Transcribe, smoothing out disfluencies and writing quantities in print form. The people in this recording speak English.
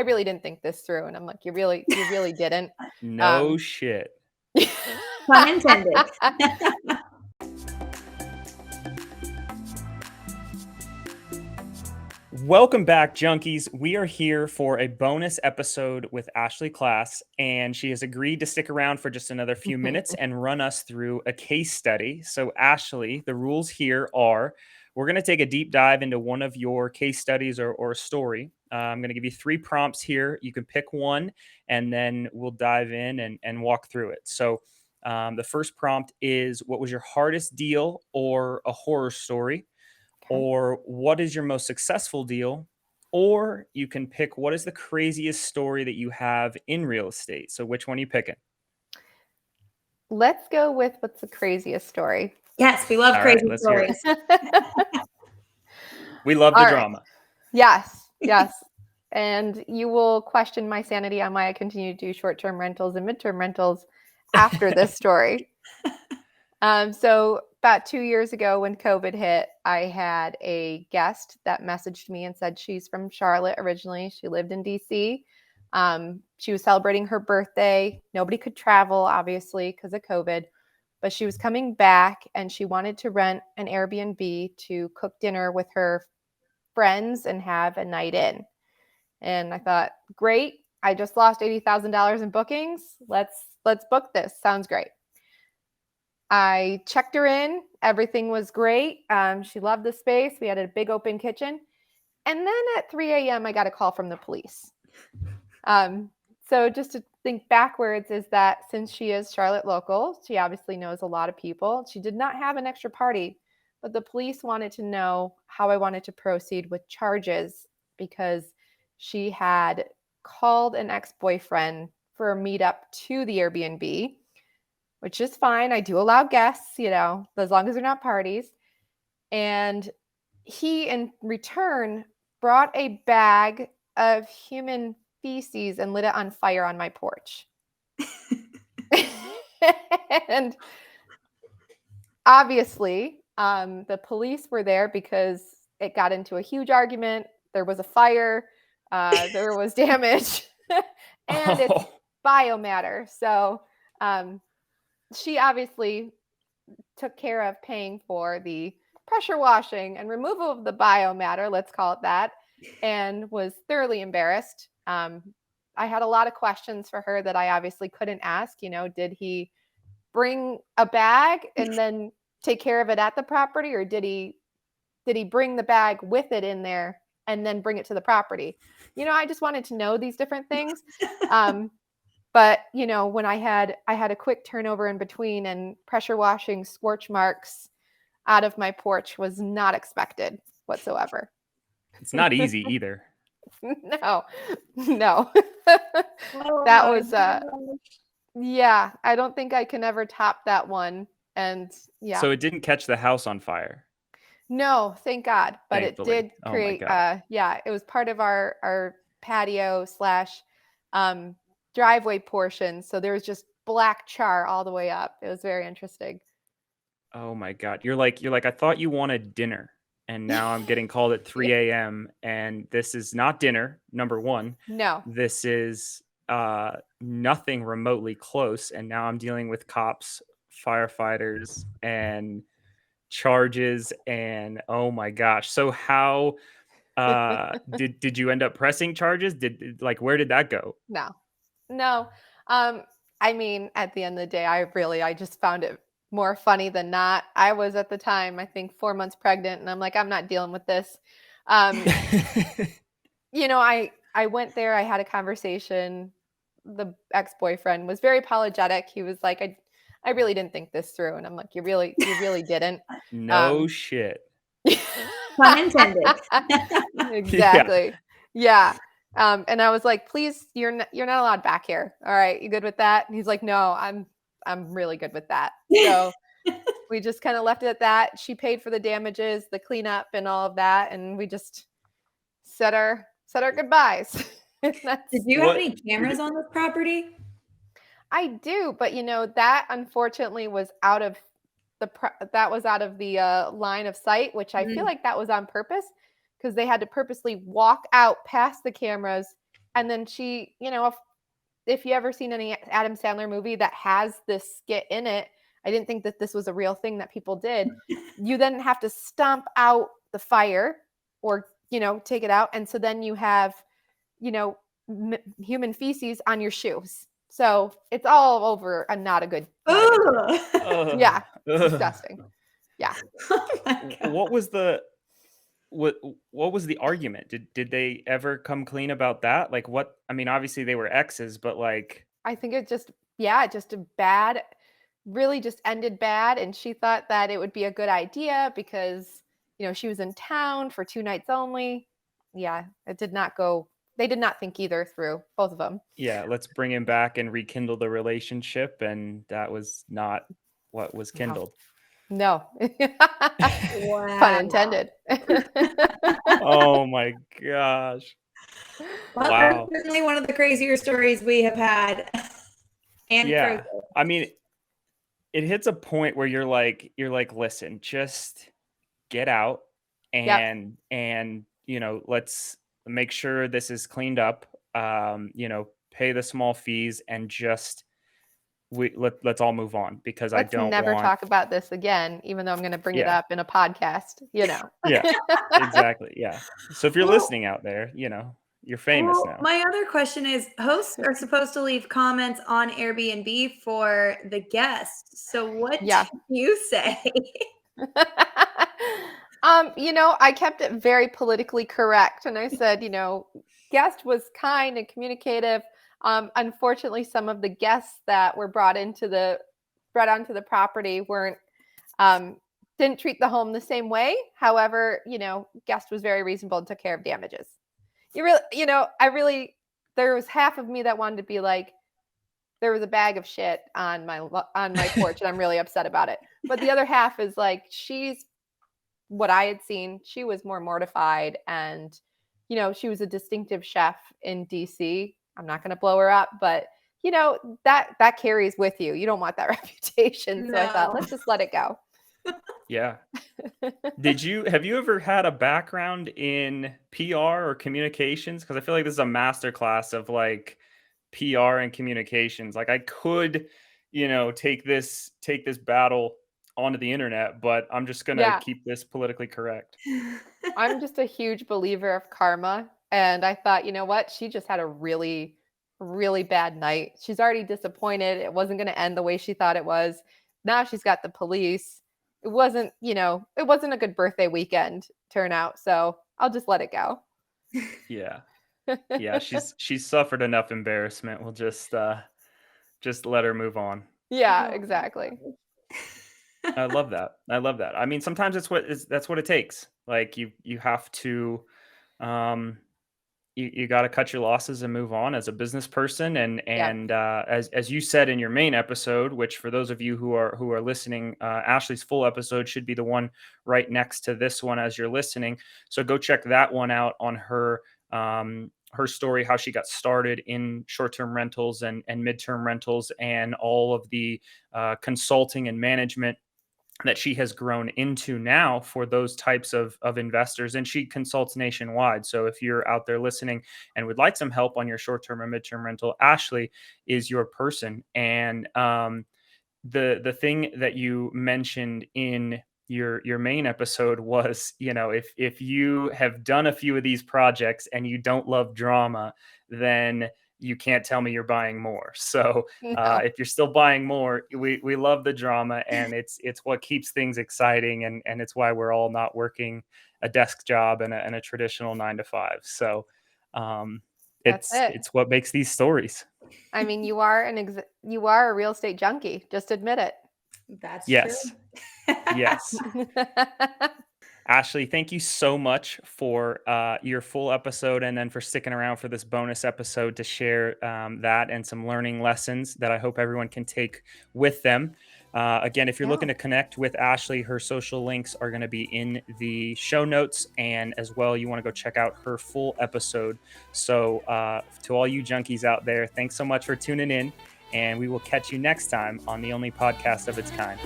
I really didn't think this through. And I'm like, you really didn't. No shit. Pun intended. Welcome back, junkies. We are here for a bonus episode with Ashley Class, and she has agreed to stick around for just another few minutes and run us through a case study. So, Ashley, the rules here are we're going to take a deep dive into one of your case studies or a story. I'm going to give you 3 prompts here. You can pick one, and then we'll dive in and walk through it. So, the first prompt is, what was your hardest deal or a horror story? Or what is your most successful deal? Or you can pick what is the craziest story that you have in real estate. So which one are you picking? Let's go with what's the craziest story. Yes, we love crazy stories. We love the drama. Yes. And you will question my sanity on why I continue to do short-term rentals and midterm rentals after this story. So about 2 years ago when COVID hit, I had a guest that messaged me and said she's from Charlotte originally. She lived in DC. She was celebrating her birthday. Nobody could travel, obviously, because of COVID, but she was coming back and she wanted to rent an Airbnb to cook dinner with her friends and have a night in. And I thought, great. I just lost $80,000 in bookings. Let's book this. Sounds great. I checked her in. Everything was great. She loved the space. We had a big open kitchen. And then at 3 a.m., I got a call from the police. So just to think backwards is that since she is Charlotte local, she obviously knows a lot of people. She did not have an extra party, but the police wanted to know how I wanted to proceed with charges because she had called an ex-boyfriend for a meetup to the Airbnb, which is fine. I do allow guests, as long as they're not parties. And he, in return, brought a bag of human feces and lit it on fire on my porch. And obviously, the police were there because it got into a huge argument. There was a fire. There was damage. And it's biomatter. So, she obviously took care of paying for the pressure washing and removal of the biomatter, let's call it that, and was thoroughly embarrassed. I had a lot of questions for her that I obviously couldn't ask. Did he bring a bag and then take care of it at the property, or did he bring the bag with it in there and then bring it to the property? I just wanted to know these different things. But, when I had a quick turnover in between, and pressure washing scorch marks out of my porch was not expected whatsoever. It's not easy either. No. That was, yeah, I don't think I can ever top that one. And yeah. So it didn't catch the house on fire? No, thank God. But Thankfully. It did create, it was part of our patio / driveway portion, so there was just black char all the way up. It was very interesting. Oh my God. You're like, I thought you wanted dinner, and now I'm getting called at 3 a.m. and this is not dinner, number one. No. This is nothing remotely close, and now I'm dealing with cops, firefighters, and charges, and oh my gosh. So how did you end up pressing charges? Where did that go? No. I mean, at the end of the day, I just found it more funny than not. I was at the time, I think 4 months pregnant, and I'm like, I'm not dealing with this. I went there, I had a conversation. The ex-boyfriend was very apologetic. He was like, I really didn't think this through. And I'm like, you really didn't. No shit. Pun intended. Exactly. Yeah. And I was like, please, you're not allowed back here. All right. You good with that? And he's like, no, I'm really good with that. So we just kind of left it at that. She paid for the damages, the cleanup and all of that. And we just said our goodbyes. Did you have any cameras on this property? I do, but that unfortunately was out of the line of sight, which I feel like that was on purpose, because they had to purposely walk out past the cameras And then she, if you ever seen any Adam Sandler movie that has this skit in it, I didn't think that this was a real thing that people did. You then have to stomp out the fire or, take it out. And so then you have, human feces on your shoes. So it's all over and not a good night. Yeah, disgusting. Yeah. Oh my God. What was the argument? Did they ever come clean about that? Like what? I mean, obviously they were exes, but like I think it just really just ended bad. And she thought that it would be a good idea because, she was in town for 2 nights only. Yeah, it did not go. They did not think either through, both of them. yeah, let's bring him back and rekindle the relationship, and that was not what was kindled. No. Wow. Pun intended. Oh my gosh. Well, Wow. that's certainly one of the crazier stories we have had. And Yeah. crazy. I mean, it hits a point where you're like, listen, just get out and let's make sure this is cleaned up. Pay the small fees and just let's all move on because I Let's don't never want. talk about this again, even though I'm going to bring it Yeah. up in a podcast, Yeah, exactly. Yeah. So if you're Well- listening out there, you're famous Well, now. my other question is, hosts are supposed to leave comments on Airbnb for the guests. So what Yeah. do you say? I kept it very politically correct. And I said, guest was kind and communicative. Unfortunately, some of the guests that were brought onto the property didn't treat the home the same way. However, guest was very reasonable and took care of damages. There was half of me that wanted to be like, there was a bag of shit on my porch and I'm really upset about it. But the other half is like, she's what I had seen. She was more mortified and, she was a distinctive chef in DC. I'm not going to blow her up, but that carries with you. You don't want that reputation. So I thought, No. let's just let it go. Yeah. Have you ever had a background in PR or communications? Because I feel like this is a masterclass of like PR and communications. Like I could, take this battle onto the internet, but I'm just gonna keep this politically correct. I'm just a huge believer of karma. And I thought, you know what? She just had a really, really bad night. She's already disappointed. It wasn't going to end the way she thought it was. Now she's got the police. It wasn't a good birthday weekend turnout. So I'll just let it go. Yeah. Yeah. She's suffered enough embarrassment. We'll just let her move on. Yeah, exactly. I love that. I mean, sometimes that's what it takes. Like you have to, you got to cut your losses and move on as a business person. And as you said in your main episode, which for those of you who are listening, Ashley's full episode should be the one right next to this one as you're listening. So go check that one out on her story, how she got started in short-term rentals and midterm rentals, and all of the consulting and management that she has grown into now for those types of investors. And she consults nationwide. So if you're out there listening and would like some help on your short-term or midterm rental, Ashley is your person. And the thing that you mentioned in your main episode was, if you have done a few of these projects and you don't love drama, then you can't tell me you're buying more. So if you're still buying more, we love the drama, and it's what keeps things exciting, and it's why we're all not working a desk job and a traditional 9 to 5. So it's what makes these stories. I mean, you are a real estate junkie. Just admit it. That's yes. true. Yes. Ashley, thank you so much for your full episode, and then for sticking around for this bonus episode to share that and some learning lessons that I hope everyone can take with them. Again, if you're looking to connect with Ashley, her social links are going to be in the show notes, and as well, you want to go check out her full episode. So to all you junkies out there, thanks so much for tuning in, and we will catch you next time on the only podcast of its kind.